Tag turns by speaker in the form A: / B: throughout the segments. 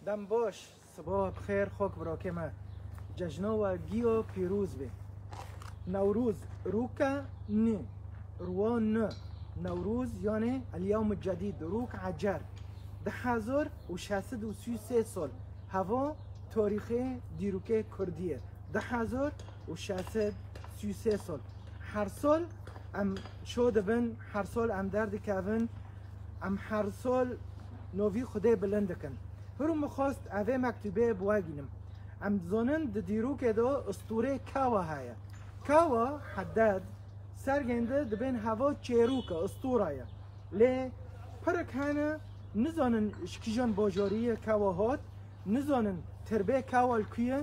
A: دم باش صبح بخیر خوک براکه ما جشنو و گیو پیروز به نوروز روکا نه روان نه نوروز یعنی اليوم الجديد روک عجر 1633 سال هوا تاریخ دیروکه کردیه 1633 سال هر سال ام شده بن هر سال ام درد کهون ام هر سال نوی خدا بلند کن هرو مخواست اوه مکتوبه بواگینم ام زانن د دیروکه دا اسطوره کاوا هایا کاوا حداد سرگنده دبین هوا چیروکه اسطوره لی پرک هنه نزانن شکیجان باجاری کاوا هات نزانن تربه کاوا الکیه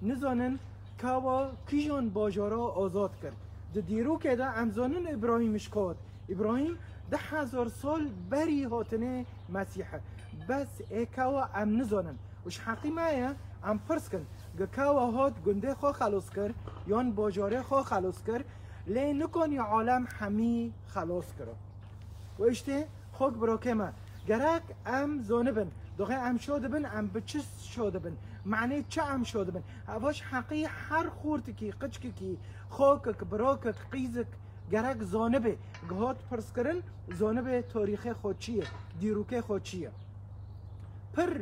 A: نزانن کاوا کیجان باجارا آزاد کرد د دیروکه دا ام زانن ابراهیم اشکاد ابراهیم 10,000 سال بری هاتنه مسیحه بس ای کاوا ام نزانن وش حقی مایه ام پرس کن کاوا هات گنده خو خلاص کر یان باجاره خو خلاص کر لی نکن یا عالم همی خلاص کرد و اشته خوک براکه ما گرک ام زانه بن دوغه ام شده بن ام بچس شده بن معنی چه ام شده بن هواش حقی هر خورت کی قچک کی خوکک براکک قیزک گرک زانبه گهات پرس کرن زانبه تاریخ خودچیه دیروکه خودچیه پر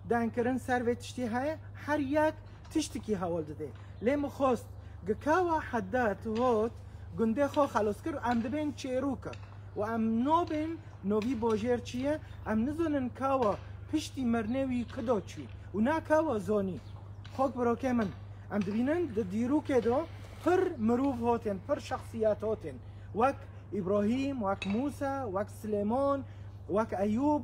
A: دن کرن سر و تشتی های هر یک تشتی کی حوال داده لیم خواست گکاوا حدات هات گنده خوا خلاص کر ام دبین چیروکه و ام نوبین نوی باجر چیه ام نزانن کاوا پشتی مرنوی کدا چی و نه کاوا زانی خاک براکه من ام دبینن د دیروکه دا پر مروف هاتن پر شخصیت هاتن وک ابراهیم وک موسی وک سلیمان وک ایوب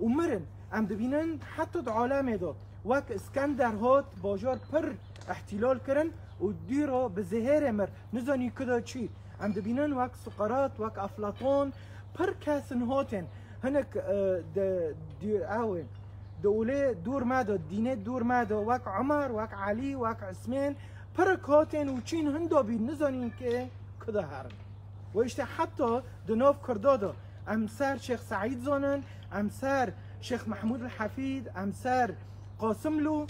A: و مرن ام دبینن حتی د عالم دا وک اسکندر هات باجار پر احتلال کرن و دیرا به زهر مر نزانی کدا چی ام دبینن وک سقراط وک افلاطون پر کسن هاتن هنک دوله دور مادا دینه دور مادا وک عمر وک علی وک عثمان پر کاتن و چین هندا بی نزانین که کدا هرن و اشته حتی دناف کردادا امسر شیخ سعید زانن امسر شیخ محمود الحفید امسر قاسم لو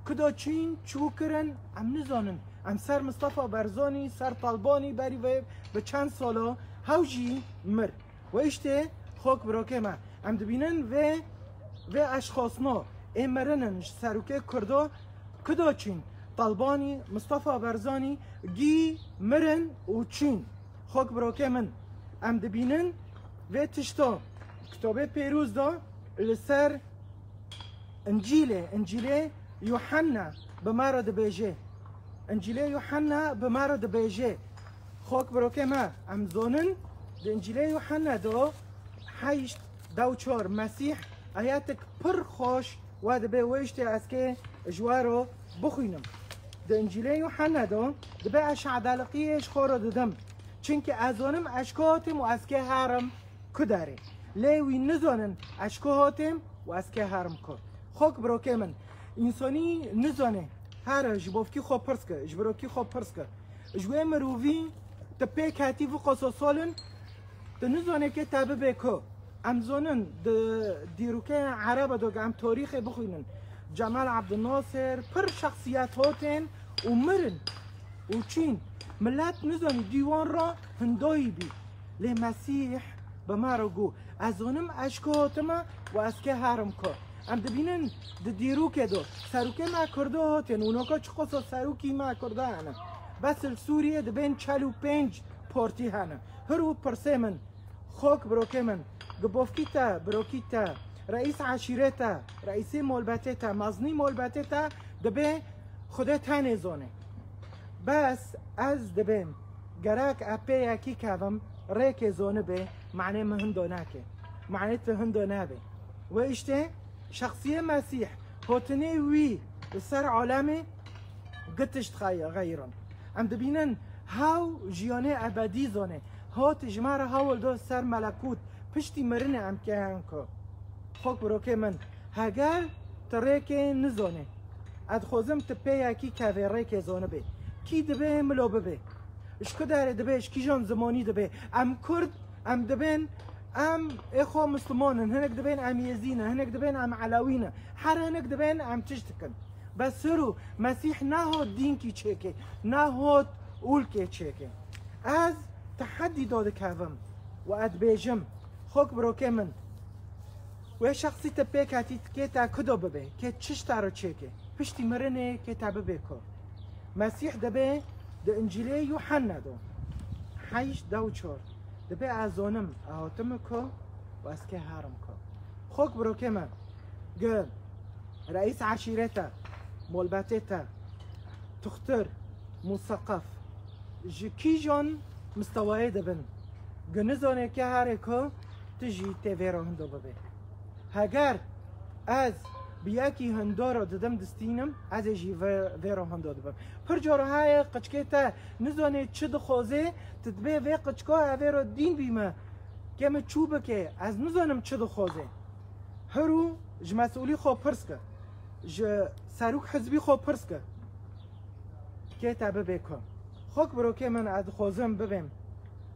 A: کدا چین چو کرن ام نزانن امسر مصطفى برزانی سر طالبانی بری و به چند سالا هاوجی مر و اشته خوک براکه ما ام دبینن و اشخاصنا امرنن سروکه کردا کدا چین طالبانی مصطفى برزانی گی مرن و چین خوک براکه من ام دبینن و تشتا کتاب پیروز دا لسر انجیل یوحنا بمارا دبیجه انجیل یوحنا بمارا دبیجه خوک براکه ما ام زانن د انجیل یوحنا دا 8 دو 4 مسیح آیاتک پر خوش و دبی ویشتی از که جوارو بخوینم د انجیل یوحنا دا دبی اش عدالقیش خورا ددم چونکه ازانم اشکاتم و از که حرم کداره لیوی نزانن اشکاتم و از که حرم کد خوک براکه من انسانی نزانه هر جبافکی خواب پرس که جبراکی خواب پرس که جوه مرووی تپه کتی و قصاصالن ده نزانه که تبه بکو امزانن دیروکه عرب دو ام تاریخ بخوینن جمال عبدالناصر پر شخصیت هاتن و مرن و چین ملت نزان دیوان را هندایی بی لی مسیح به ما را گو ازانم اشکاتما و از که حرم که ام دبینن د دیروکه دو سروکه ما کرده هاتن اوناکا چه خصا سروکی ما کرده هنه بس سوریه دبین 45 پارتی هنه هرو پرسه من خوک براکه من گبافکیتا براکیتا رئیس عشیرتا رئیس مولبتتا مزنی مولبتتا دبه خدا تنه زانه بس از دبیم گرک اپی یکی کدم ریک زانه به معنی مهندانه که معنی تهندانه به و اشته شخصیه مسیح هاتنه وی سر عالمه قتشت غیران ام دبینن هاو جیانه ابدی زانه هات جمعه هاول دو سر ملکوت پشتی مرنه ام که هنکا خوک براکه من هگر تریکه نزانه ادخوزم تپه یکی که ریکه زانه به کی دبه ملو ببه اشکو داره دبه اشکی جان زمانی دبه ام کرد ام دبن ام اخو مسلمانن هنك دبين ام يزينه هنك دبين ام علاوينه حر هنك دبين ام تشتكن بس رو مسيح نهود دين كي تشيكي نهود اول كي تشيكي از تحدي دود كافم واد بيجم خوك بروكي من و شخصي تبيك هاتي كيتا كدو ببي كي تشتارو تشيكي پشتی مرنه که تابه بکو مسیح دبه ده انجیلی یوحنا دو 8:4 دبه ازونم اهاتم کو و از که هارم کو خوک برو که من گه رئیس عشیرتا مولباتتا تختر مثقف کی جان مستوای دبن گه نزانه که هاره کو تجی تیویرو هندو ببه هگر از بیاکی هندارا دادم دستینم از جی ویرو هندو دبم پر جارهای قچکتا نزانه چه دخوازه تدبه وی قچکا اویرو دین بیمه که من چوبه که از نزانم چه دخوازه هرو ج مسئولی خواه پرسکه ج سروک حزبی خواه پرسکه که تابه بکن خوک برو که من از خوازم ببیم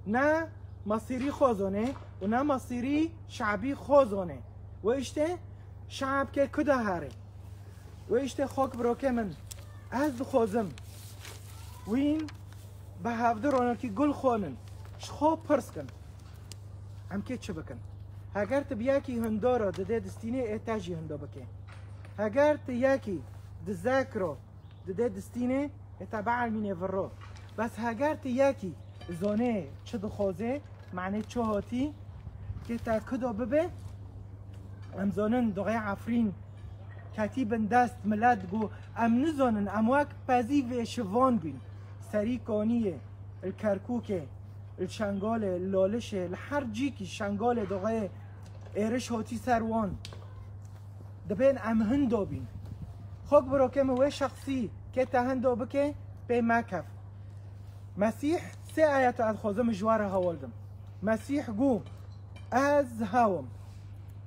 A: نه مصیری خوازانه و نه مصیری شعبی خوازانه و اشته شعب که کده هاره و اشته خوک برو که من از خوازم وین به هفته رانه که گل خوانن شخواه پرس کن هم که چه بکن اگر تو بیاکی هندارا ده دستینه احتاجی هندا بکن اگر تو یاکی ده ذکر ده دستینه اتبع مینه ورا بس اگر تو یاکی زانه چه دخوازه معنی چه هاتی که تا کدا ببه ام زانن دقی عفرین کتیبن دست ملد گو ام نزانن ام وک پزی و شوان بین سری کانیه الکرکوکه الشنگال لالشه لحر جی کی شنگال دقی ایرش هاتی سروان دبین ام هندو بین خوک برو که موه شخصی که تا هندو بکه به مکف مسیح سه آیت از خوزم جواره هوالدم مسیح گو از هاوم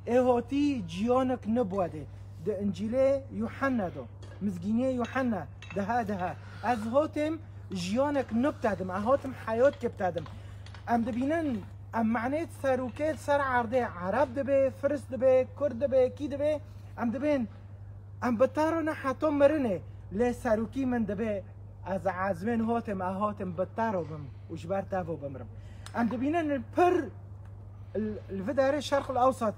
A: اهاتی جیانک نبوده ده انجیل یوحنا دو مزگینه یوحنا ده از هاتم جیانک نبتدم اهاتم حیات که بتدم ام دبینن ام معنیت سروکت سر عرده عرب دبه فرس دبه کرد دبه کی دبه ام دبین ام بطارو حتی مرنه لی سروکی من دبه از عزمین هاتم اهاتم بطارو بم وجبر تافو بمرم ام دبینن پر الفدار الشرق الاوسط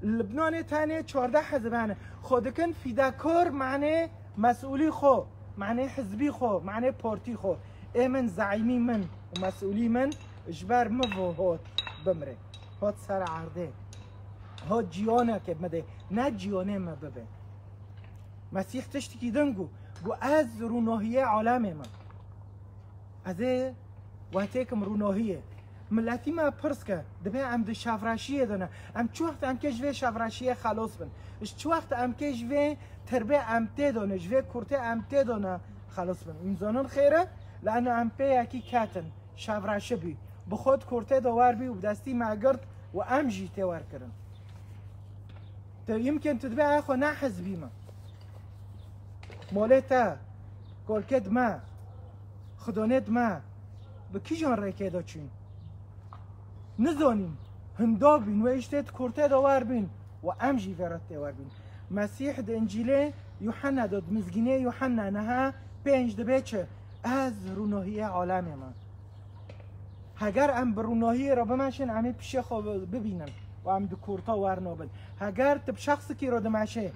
A: لبنان تاني 14 حزبانه خودكن فداكار معناه مسؤولي خو معناه حزبي خو معناه بارتي خو امن زعيمي من ومسؤولي من اجبار مفو هوت بمره هوت سر عرده هوت جيانا که بمده نه جيانه ما ببه مسيح تشتكي دنگو گو از روناهيه عالم من ازه واتيكم روناهيه ملتی ما پرس که دبه ام ده شفراشیه دانه ام چو وقت ام که جوه شفراشیه خلاص بن چو وقت ام که جوه تربه ام تی دانه جوه کرته ام تی دانه خلاص بن این زانون خیره لانه ام پی یکی کتن شفراشه بی بخود کرته داور بی و دستی معگرد و ام جی تی ور کرن تو يمكن تدبه اخو نه حزبی ما مالتا کلکت ما خدانت ما به کی جان ریکه دا چین نزانیم هندا بین و اشتت کرته داور بین و امجی ورات داور بین مسیح ده انجیل یوحنا داد مزگینه یوحنا نه 5 دبه چه از روناهی عالم من اگر ام بروناهی را بمشن امی پیش خواب ببینن و ام ده کرتا ورنابن اگر تب شخص کی را دمشه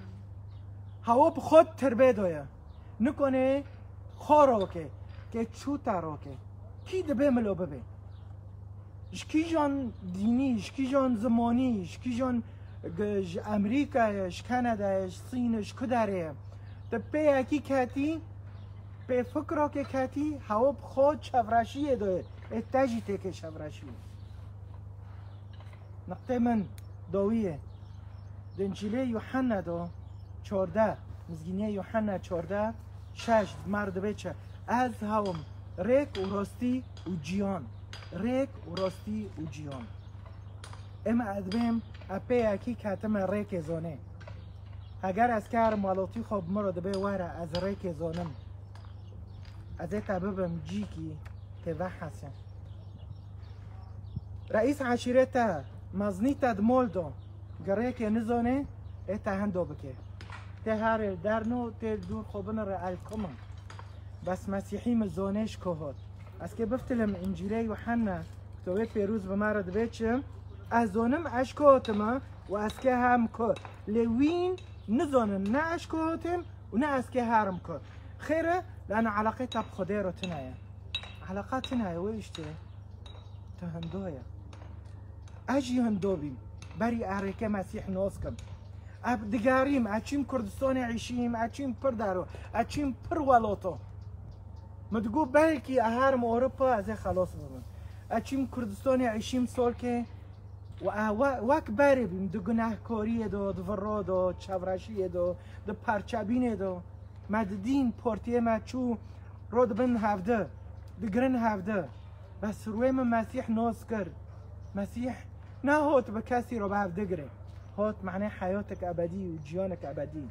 A: هوا بخود تربه دایا نکنه خارا که چوتا را که کی دبه ملو ببه اشکی جان دینی اشکی جان زمانی اشکی جان امریکا اش کانادا اش صین اش کداره تا پی اکی کتی پی فکر که کتی هوا خود شفراشیه داره اتجی تک شفراشیه نقطه من داویه دنجیله یوحنا دو 14 مزگینه یوحنا 14 6 مرد بچه از هوم ریک و راستی و جیان ریک و راستی و جیان اما ادبیم اپی اکی کتم ریک زانه اگر از کار مالاتی خواب مرا دبه واره از ریک زانم از تببم جی کی توحسن رئیس عشیرتا مزنیت دمول دو گره که نزانه ایتا هندو بکه ته هر درنو ته دور خوبن را الکمان بس مسیحی مزانش که هات از که بفتلم انجیله یوحنا کتابه پیروز به مرا دویچم از زانم اشکاتم و از که هم که لوین نزانن نه اشکاتم و نه از که هرم که خیره لأن علاقه تب خدا رو تنایا علاقه تنایا ویشته تهندویا اجي هندوبيم بري أريكا مسيح نوسكم أب دقاريم أتشيم كردستان عيشيم أتشيم بردارو أتشيم برولوتو متقول بلكي أهارم أوروبا أزي خلاص بمن أتشيم كردستان عيشيم سولكي واك باري بيم دو گناه كوريه دو دورو دو چوراشيه دو پرچابينه دو مددين پورتيه ما چو رود بن هفده دقرن هفده بس روی من مسيح نوس کرد مسيح نه هات به کسی رو به دگره هات معنی حیاتک ابدی و جیانک ابدی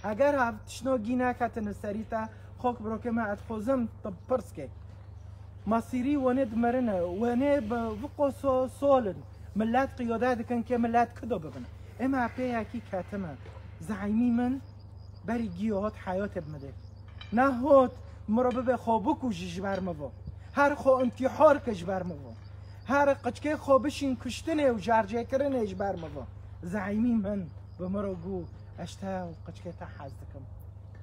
A: اگر هفتشنو گینه کتن سریتا خوک برو که من ادخوزم طب پرسکه مصيري وند مرنه ونه بقصو سولن ملات قيادات كان كملات كدو ببن اما بيها كي كاتمه زعيمي من بري جيوهات حياته بمده نه هات مرابب خوابك وجبر موا هر خو انتحار كجبر موا هر قچکه خوابشین کشتنه و جرجه کرنه اجبر موا زعیمی من به مرا گو اشتا و قچکه تا حزدکم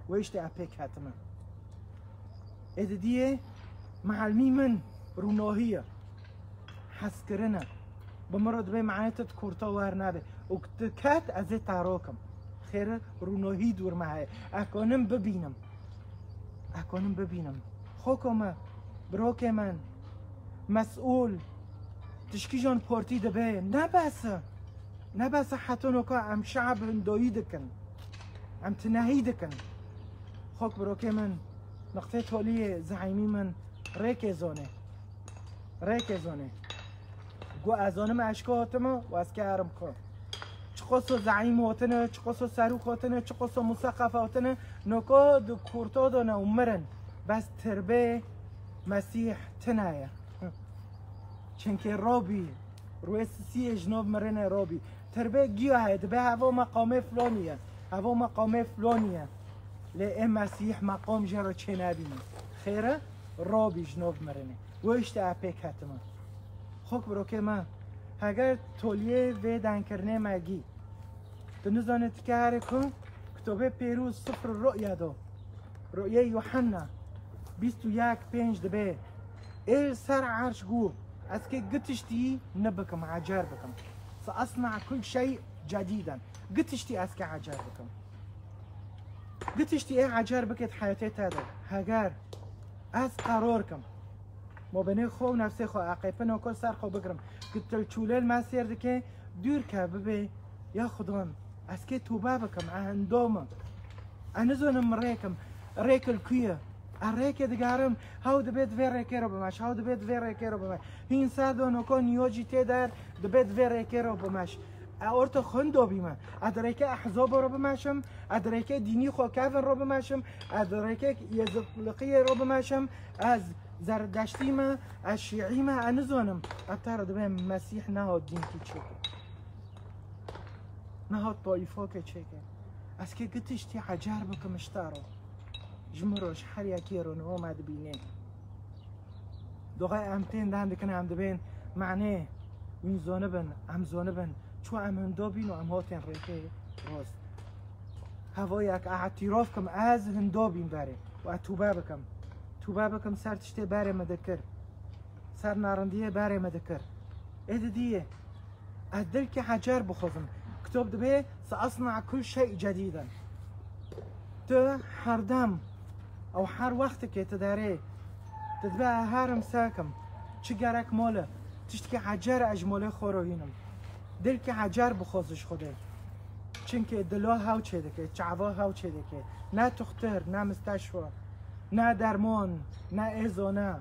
A: و اشتا اپیک هاتمه اددیه معلمی من روناهیه حس کرنه به مرا دبه معنیتت کورتا ور نبه و کت از تاراکم خیره روناهی دور مهه اکانم ببینم خوکمه براک من مسئول تشکی جان پارتی دبه نبسه حتی نکا ام شعب هندایی دکن ام تنهی دکن خوک براکه من نقطه تالی زعیمی من ریک زانه گو ازانم اشکاتما و از که هرم که چقصو زعیم هاتنه چقصو سروک هاتنه چقصو مسقف هاتنه نکا دو کورتا دانه امرن بس تربه مسیح تنهیه چنکه رابی روی سی اجناب مرنه رابی تربه گیاه به هوا مقام فلانیه لی مسیح مقام جرا چه نبینی خیره رابی جناب مرنه ویشت اپیک حتما خوک برو که من اگر تولیه و دنکرنه مگی تو نزانت که هره کن کتابه پیروز صفر رؤیه دو رؤیه یوحنا 21:5 دبه ال سر عرش گو از که قتشتي نبكم عجار بكم سأصنع كل شيء جديدا قتشتي از که عجار بكم قتشتي ايه عجار بكت حياتي هذا هاجار از قراركم ما بني خو نفسي خو عقيبنا وكل سر خو بكرم قلت الشولال ما سير دكي دور كببي يا خدام از که توبه بكم عندوما انزون مريكم ريك الكيه الريكه دقارم هاو دبيت فيريكيرو بماش هاو دبيت فيريكيرو بماش هين سادو نكون يوجي تدار دبيت فيريكيرو بماش اورتو خندو بيما ادريكه احزاب رو بماشم ادريكه ديني خو كافر رو بماشم ادريكه يزقلقيه رو بماشم از زردشتي ما از شيعي ما انزونم اتر دبي مسيح نه دين كي تشيك نه طائفه كي تشيك از كي قتشتي حجار بكم اشتارو جمروش هر یکی رو اومد بینه دوغای امتین دهنده کنه هم دبین معنی این زانه بن هم زانه بن چو هم هندا بین و هم هاتین ریخه راست هوا یک اعتراف کم از هندا بین بره و توبه بکم سر تشته بره مدکر سر نارندیه بره مدکر اید دیه ادل که حجر بخوزم کتاب دبه سأصنع كل شيء جديدا تو هر دم او هر وقت که تداره تدبه هرم ساکم چه گرک ماله تشت که حجر اجماله خوروهینم دل که حجر بخوزش خوده چون که دلا هاو چه دکه چعوا هاو چه دکه نه تختر نه مستشفى نه درمان نه ازانه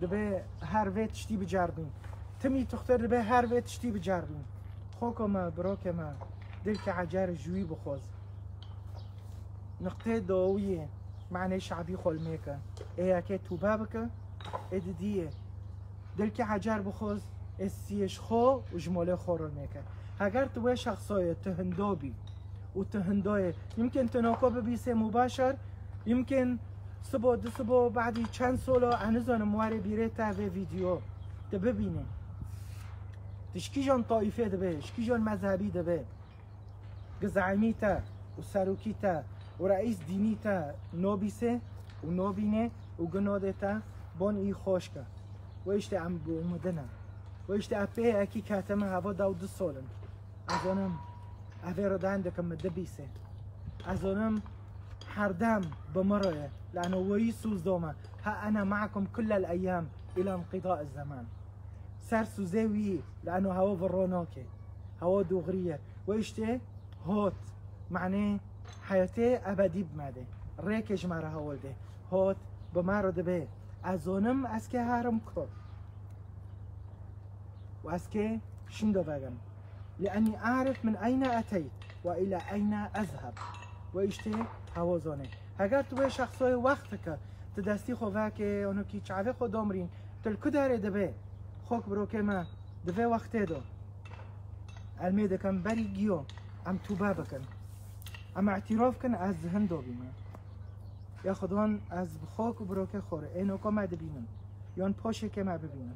A: دبه هر وی تشتی بجربین تمی تختر دبه هر وی تشتی بجربین خوکم براکم دل که حجر جوی بخوز نقطه داویه معنی شعبی خلميكا ايه كي توبه بك ادديه دل كي حجر بخوز استیش خو و جماله خورل میکه اگر تو شخصای تهندابی و تهندای يمكن تناقو ببيسه مباشر يمكن صبح دو صبح بعدی چند سالا هنوزان مواره بیره تا ویدیو ده ببینه تشکی جان طایفه ده شکی جان مذهبی ده گزعمی تا و سروکی تا و رئیس دینی تا نابیسه و نابینه و گناده تا بان ای خوش که و اشته ام بومدنه و اشته اپه اکی کاتمه هوا دو سالن از آنم اوه رو دنده که مده بیسه از آنم هر دم بمرأة لأنه ويسوس دوما ها أنا معكم كل الأيام إلى انقضاء الزمان سر سوزيوي لأنه هوا فروناكي هوا دوغرية ويشتي هوت معناه حياتي أبدي بماده ريكش مرة هولده هوت بمارد به أزونم أسكي هارم كو وأسكي شندو بغم لأني أعرف من أين أتيت وإلى أين أذهب ويشتي هوازانه اگر تو شخصای وقت که تو دستی خواه که اونو کی چاوه خود دامرین تلکو داره دبه خوک برو که ما دبه وقته دو علمه دکم بری گیو ام توبه بکن ام اعتراف کن از هندو بیمن یا خودان از خوک برو که خوره اینو که ما دبینم یان پاشه که ما ببینم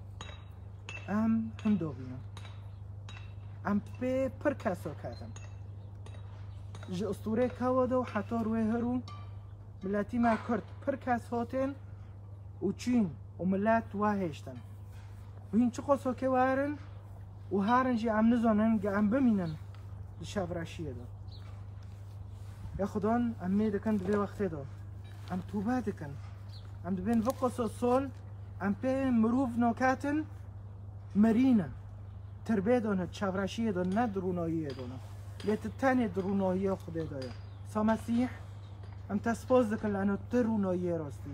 A: ام هندو بینم ام به پر کسا کردم جه اسطوره کودو حتی روی هرو ملتی ما کرد پر کس هاتن و چین و ملت واهشتن و این چه قصو که وارن و هارن جی ام نزانن گه ام بمینن شب راشیه دا یا خدان ام می دکن دوی وقته دا ام توبه دکن ام دوین وقصو سال ام پی مروف نوکاتن مرینه تربیه دانه شب راشیه دا ندروناییه دانه لیت تنی درونایی خدا دایا سا مسیح ام تسپاز دکن لانو درونایی راستیه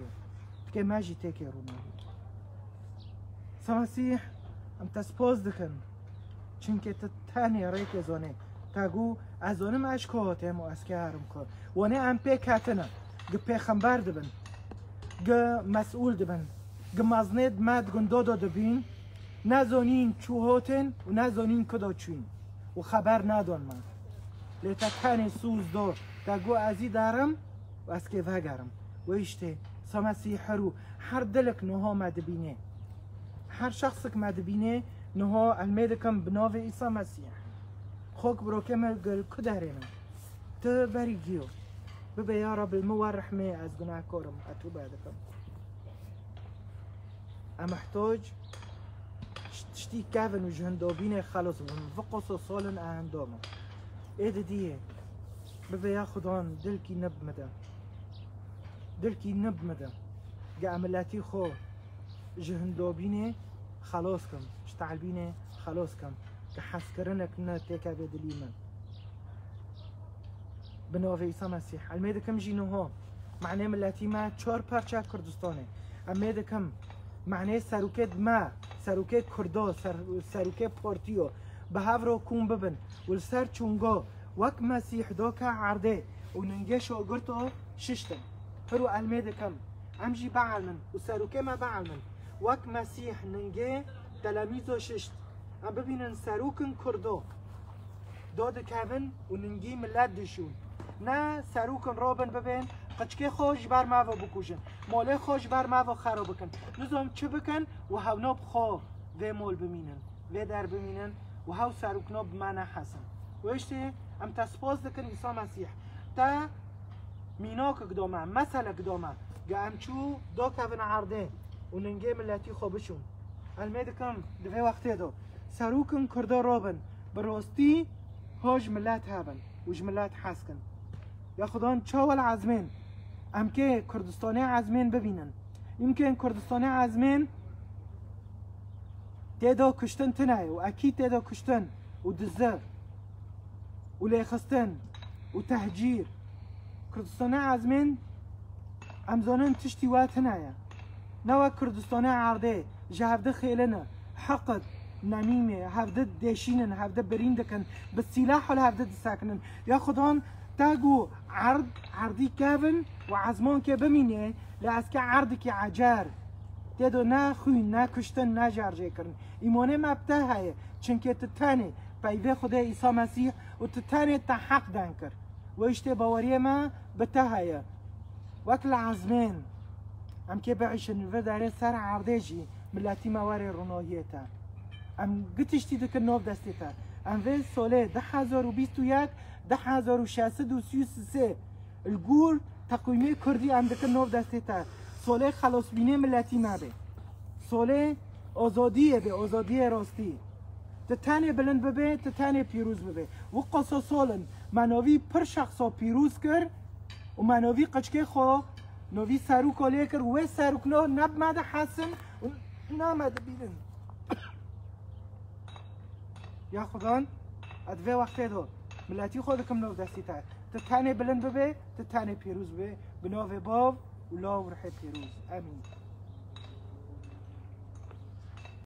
A: که ماجی تکی رونایی سا مسیح ام تسپاز دکن چونکه تنی ریک زانه تاگو از آنم اشکاته مو اسکه هرم کار وانه ام پی کتنه گه پیغمبر دبن گه مسئول دبن گه مزنید مد گندو دبین نزانین چوهاتن و نزانین کدا چوین و خبر ندان من لیتا تنی سوز دار تاگو ازی دارم و از که وگرم و اشته سا مسیح رو هر دلک نها مدبینه هر شخصک مدبینه نها المدکم بناو ایسا مسیح خوک برو کمل گل کدارینم تا بری گیو ببه یا رب المو رحمه از گناه کارم اتوبه دکم امحتاج تشتي كافن وجهندوبين خلص فقصوا صالن اهندوما ايه ديه ببا ياخدون دلكي نب مدى دلكي نب مدى قا عملاتي خو جهندوبين خلاص كم اشتعلبين خلاص كم كحسكرنك نا تيكا بدليمن بنوفي عيسى مسيح الميدا كم جينوها معناه ملاتي ما چار پرچه كردستانه الميدا كم معناه سروکت ما سروکت کردا سروکت پارتیو به هفرو کون ببن و سر چونگا وک مسیح دا که عرده و ننگه شاگرتو ششتن هرو علمه کم امجی بعلمن و سروکه ما بعلمن وک مسیح ننگه تلمیزو ششت ام ببینن سروکن کردا داد کون و ننگی ملت دشون نه سروکن رابن ببین قچکه خوش بر ما و بکوشن ماله خوش بر ما و خراب بکن نظام چه بکن و هوناب خواه و مال بمینن و در بمینن و هاو سروکناب منع حسن و اشته ام تسپاز دکن عیسی مسیح تا مینا که قدامه مثلا قدامه گه امچو دا کون عرده و ننگه ملتی خوابشون علمه دکم دوه وقته دا سروکن کرده رابن براستی هاج ملت هبن وج ملت حسکن یا خدان چاول عزمین ام که کردستانی عزمین ببینن يمكن کردستانی عزمین تیدا کشتن تنای و اکید تیدا کشتن و دزه و لیخستن و تهجیر کردستانی عزمین امزانن تشتی وات هنايا نوا کردستانی عرده جهفده خیلنه حقد نميمه هفده دشينن هفده بريندكن بالسلاح ولا هفده ساكنن يا خدان تاجو عردي كافن وعزمان كبمينه لاسكا عردك عجار تدو نه خوین نه کشتن نه جرجه کردن ایمانه مبته هایه چونکه تتنه پیوه خدا عیسی مسیح و تتنه تا حق دن کرد و اشته باوری ما بته هایه وکل عزمین ام که بعیشن و داره سر عردجی ملتی مواری روناهیتا ام گتشتی دکر نوف دستیتا ام وی ساله 1021 1063 الگور تقویمی کردی ام دکر نوف دستیتا ساله خلاص بینه ملتی مبه ساله آزادیه به آزادی راستی تتانه بلند ببه تتانه پیروز ببه و قصا سالن مناوی پر شخصا پیروز کر و مناوی قچکه خو نوی سروک آلیه کر و سروک نا نب مده حسن و نامده بیدن یا خدان ادوه وقته دو ملتی خود کم نو دستی تا تتانه بلند ببه تتانه پیروز ببه بناو باب و لا و رحی پیروز امین